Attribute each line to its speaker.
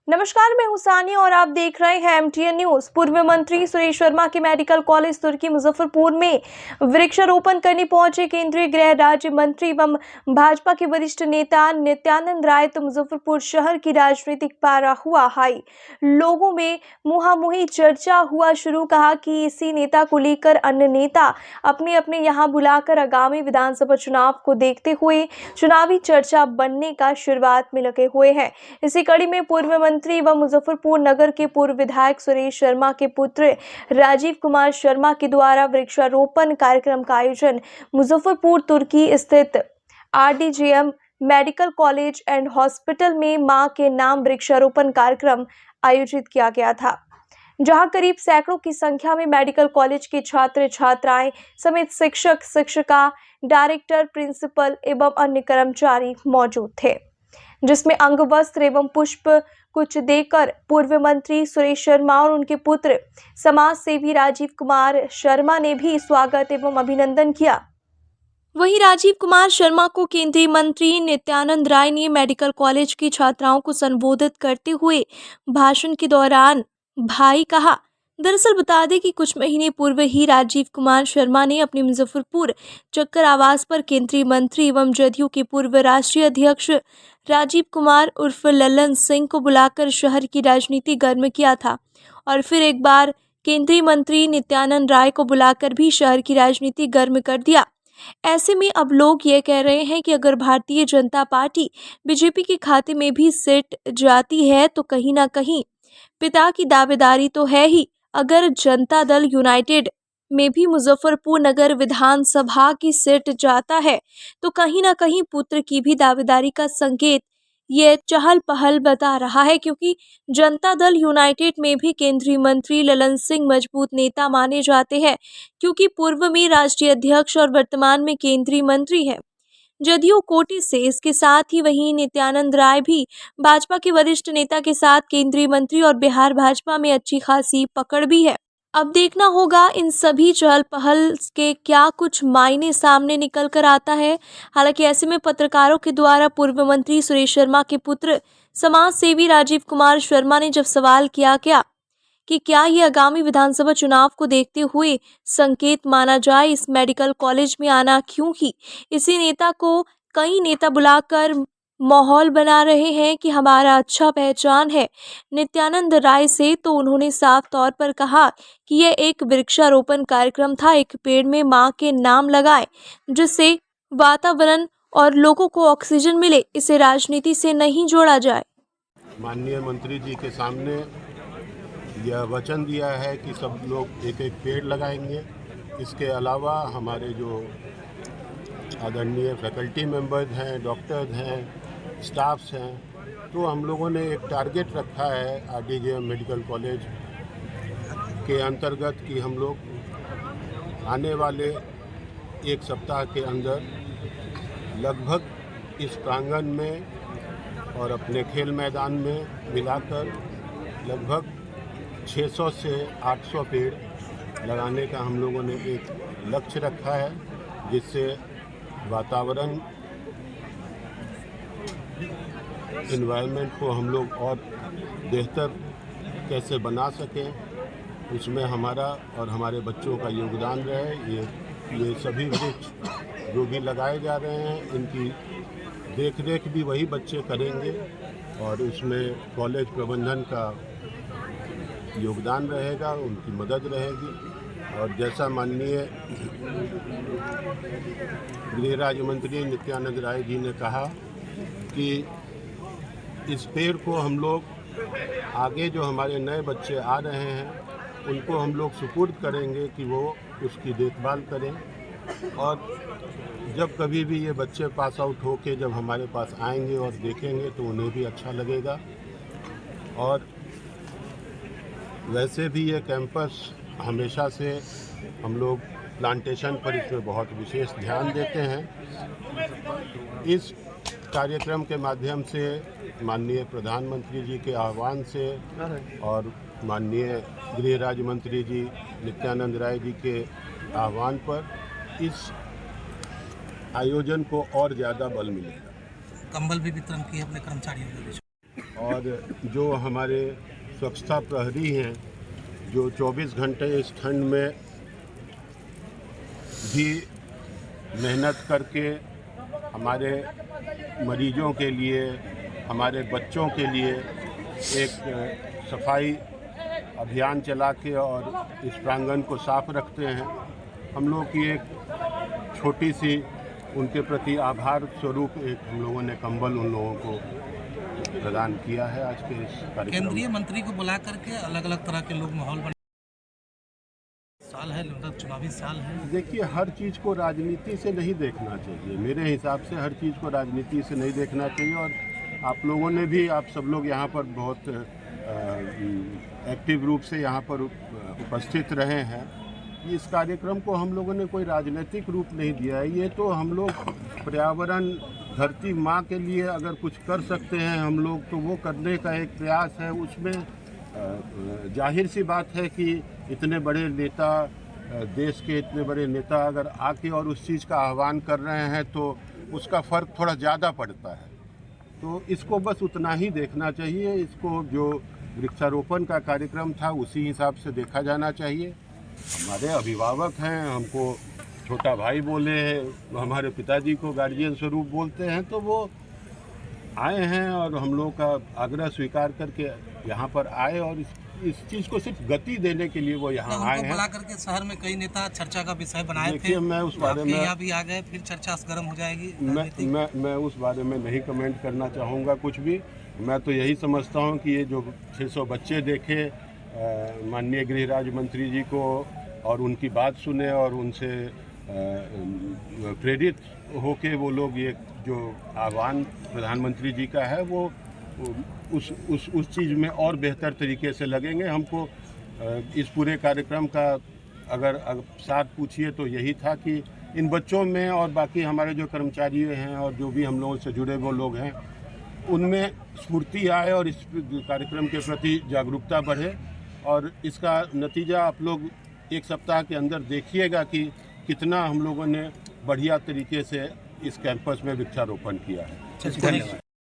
Speaker 1: नमस्कार, मैं हूं सानिया और आप देख रहे हैं एमटीएन न्यूज। पूर्व मंत्री सुरेश शर्मा के मेडिकल कॉलेज तुर्की मुजफ्फरपुर में वृक्षारोपण करने पहुंचे केंद्रीय गृह राज्य मंत्री एवं भाजपा के वरिष्ठ नेता नित्यानंद राय। तो मुजफ्फरपुर शहर की राजनीतिक पारा हुआ हाई, लोगों में मुहामुही चर्चा हुआ शुरू। कहा कि इसी नेता को लेकर अन्य नेता अपने अपने यहां बुलाकर आगामी विधानसभा चुनाव को देखते हुए चुनावी चर्चा बनने का शुरुआत में लगे हुए हैं। इसी कड़ी में पूर्व मंत्री व मुजफ्फरपुर नगर के पूर्व विधायक सुरेश शर्मा के पुत्र राजीव कुमार शर्मा के द्वारा वृक्षारोपण कार्यक्रम का आयोजन मुजफ्फरपुर तुर्की स्थित आरडीजेएम मेडिकल कॉलेज एंड हॉस्पिटल में मां के नाम वृक्षारोपण कार्यक्रम आयोजित किया गया था, जहां करीब सैकड़ों की संख्या में मेडिकल कॉलेज के छात्र छात्राएं समेत शिक्षक शिक्षिका, डायरेक्टर, प्रिंसिपल एवं अन्य कर्मचारी मौजूद थे, जिसमें अंग वस्त्र एवं पुष्प कुछ देकर पूर्व मंत्री सुरेश शर्मा और उनके पुत्र समाज सेवी राजीव कुमार शर्मा ने भी स्वागत एवं अभिनंदन किया। वहीं राजीव कुमार शर्मा को केंद्रीय मंत्री नित्यानंद राय ने मेडिकल कॉलेज की छात्राओं को संबोधित करते हुए भाषण के दौरान भाई कहा। दरअसल बता दें कि कुछ महीने पूर्व ही राजीव कुमार शर्मा ने अपने मुजफ्फरपुर चक्कर आवास पर केंद्रीय मंत्री एवं जदयू के पूर्व राष्ट्रीय अध्यक्ष राजीव कुमार उर्फ ललन सिंह को बुलाकर शहर की राजनीति गर्म किया था और फिर एक बार केंद्रीय मंत्री नित्यानंद राय को बुलाकर भी शहर की राजनीति गर्म कर दिया। ऐसे में अब लोग ये कह रहे हैं कि अगर भारतीय जनता पार्टी बीजेपी के खाते में भी सीट जाती है तो कहीं ना कहीं पिता की दावेदारी तो है ही। अगर जनता दल यूनाइटेड में भी मुजफ्फरपुर नगर विधानसभा की सीट जाता है तो कहीं ना कहीं पुत्र की भी दावेदारी का संकेत ये चहल पहल बता रहा है, क्योंकि जनता दल यूनाइटेड में भी केंद्रीय मंत्री ललन सिंह मजबूत नेता माने जाते हैं, क्योंकि पूर्व में राष्ट्रीय अध्यक्ष और वर्तमान में केंद्रीय मंत्री है जदयू कोटे से। इसके साथ ही वहीं नित्यानंद राय भी भाजपा के वरिष्ठ नेता के साथ केंद्रीय मंत्री और बिहार भाजपा में अच्छी खासी पकड़ भी है। अब देखना होगा इन सभी चहल पहल के क्या कुछ मायने सामने निकल कर आता है। हालांकि ऐसे में पत्रकारों के द्वारा पूर्व मंत्री सुरेश शर्मा के पुत्र समाज सेवी राजीव कुमार शर्मा ने जब सवाल किया कि क्या ये आगामी विधानसभा चुनाव को देखते हुए संकेत माना जाए इस मेडिकल कॉलेज में आना, क्योंकि इसी नेता को कई नेता बुलाकर माहौल बना रहे हैं कि हमारा अच्छा पहचान है नित्यानंद राय से, तो उन्होंने साफ तौर पर कहा कि यह एक वृक्षारोपण कार्यक्रम था। एक पेड़ में मां के नाम लगाए जिससे वातावरण और लोगों को ऑक्सीजन मिले, इसे राजनीति से नहीं जोड़ा जाए।
Speaker 2: माननीय मंत्री जी के सामने यह वचन दिया है कि सब लोग एक एक पेड़ लगाएंगे। इसके अलावा हमारे जो आदरणीय फैकल्टी मेंबर्स हैं, डॉक्टर्स हैं, स्टाफ्स हैं, तो हम लोगों ने एक टारगेट रखा है आरडीजेएम मेडिकल कॉलेज के अंतर्गत कि हम लोग आने वाले एक सप्ताह के अंदर लगभग इस प्रांगण में और अपने खेल मैदान में मिलाकर लगभग 600 से 800 पेड़ लगाने का हम लोगों ने एक लक्ष्य रखा है, जिससे वातावरण एनवायरनमेंट को हम लोग और बेहतर कैसे बना सकें, उसमें हमारा और हमारे बच्चों का योगदान रहे। ये सभी वृक्ष जो भी लगाए जा रहे हैं इनकी देख रेख भी वही बच्चे करेंगे और उसमें कॉलेज प्रबंधन का योगदान रहेगा, उनकी मदद रहेगी। और जैसा माननीय गृह राज्य मंत्री नित्यानंद राय जी ने कहा कि इस पेड़ को हम लोग आगे जो हमारे नए बच्चे आ रहे हैं उनको हम लोग सुपुर्द करेंगे कि वो उसकी देखभाल करें, और जब कभी भी ये बच्चे पास आउट होके जब हमारे पास आएंगे और देखेंगे तो उन्हें भी अच्छा लगेगा। और वैसे भी ये कैंपस हमेशा से हम लोग प्लांटेशन पर इसमें बहुत विशेष ध्यान देते हैं। इस कार्यक्रम के माध्यम से माननीय प्रधानमंत्री जी के आह्वान से और माननीय गृह राज्य मंत्री जी नित्यानंद राय जी के आह्वान पर इस आयोजन को और ज़्यादा बल मिलेगा।
Speaker 3: कंबल भी वितरण किए अपने कर्मचारियों के बीच।
Speaker 2: और जो हमारे स्वच्छता प्रहरी हैं जो 24 घंटे इस ठंड में भी मेहनत करके हमारे मरीजों के लिए, हमारे बच्चों के लिए एक सफाई अभियान चला के और इस प्रांगण को साफ रखते हैं। हम लोग की एक छोटी सी उनके प्रति आभार स्वरूप एक हम लोगों ने कंबल उन लोगों को प्रदान किया है आज के इस कार्यक्रम।
Speaker 3: केंद्रीय मंत्री को बुला करके अलग अलग तरह के लोग माहौल बने, साल है मतलब चुनावी साल है।
Speaker 2: देखिए, हर चीज़ को राजनीति से नहीं देखना चाहिए। मेरे हिसाब से हर चीज़ को राजनीति से नहीं देखना चाहिए। और आप लोगों ने भी, आप सब लोग यहाँ पर बहुत एक्टिव रूप से यहाँ पर उपस्थित रहे हैं। इस कार्यक्रम को हम लोगों ने कोई राजनीतिक रूप नहीं दिया है। ये तो हम लोग पर्यावरण, धरती माँ के लिए अगर कुछ कर सकते हैं हम लोग, तो वो करने का एक प्रयास है। उसमें जाहिर सी बात है कि इतने बड़े नेता, देश के इतने बड़े नेता अगर आके और उस चीज़ का आह्वान कर रहे हैं तो उसका फ़र्क थोड़ा ज़्यादा पड़ता है। तो इसको बस उतना ही देखना चाहिए। इसको जो वृक्षारोपण का कार्यक्रम था उसी हिसाब से देखा जाना चाहिए। हमारे अभिभावक हैं, हमको छोटा भाई बोले, हमारे पिताजी को गार्जियन स्वरूप बोलते हैं, तो वो आए हैं और हम लोग का आग्रह स्वीकार करके यहाँ पर आए और इस चीज़ को सिर्फ गति देने के लिए वो यहाँ आए हैं।
Speaker 3: बुला करके शहर में कई नेता चर्चा का विषय बनाए थे।
Speaker 2: देखिए, मैं उस बारे में
Speaker 3: यहाँ भी आ गए, फिर चर्चा गर्म हो जाएगी।
Speaker 2: मैं उस बारे में नहीं कमेंट करना चाहूँगा कुछ भी। मैं तो यही समझता हूँ कि ये जो 600 बच्चे देखे, माननीय गृह राज्य मंत्री जी को और उनकी बात सुने और उनसे प्रेरित होके वो लोग ये जो आह्वान प्रधानमंत्री जी का है वो उस चीज़ में और बेहतर तरीके से लगेंगे। हमको इस पूरे कार्यक्रम का अगर साथ पूछिए तो यही था कि इन बच्चों में और बाकी हमारे जो कर्मचारी हैं और जो भी हम लोगों से जुड़े वो लोग हैं, उनमें स्फूर्ति आए और इस कार्यक्रम के प्रति जागरूकता बढ़े। और इसका नतीजा आप लोग एक सप्ताह के अंदर देखिएगा कि कितना हम लोगों ने बढ़िया तरीके से इस कैंपस में वृक्षारोपण किया है।
Speaker 3: धन्यवाद।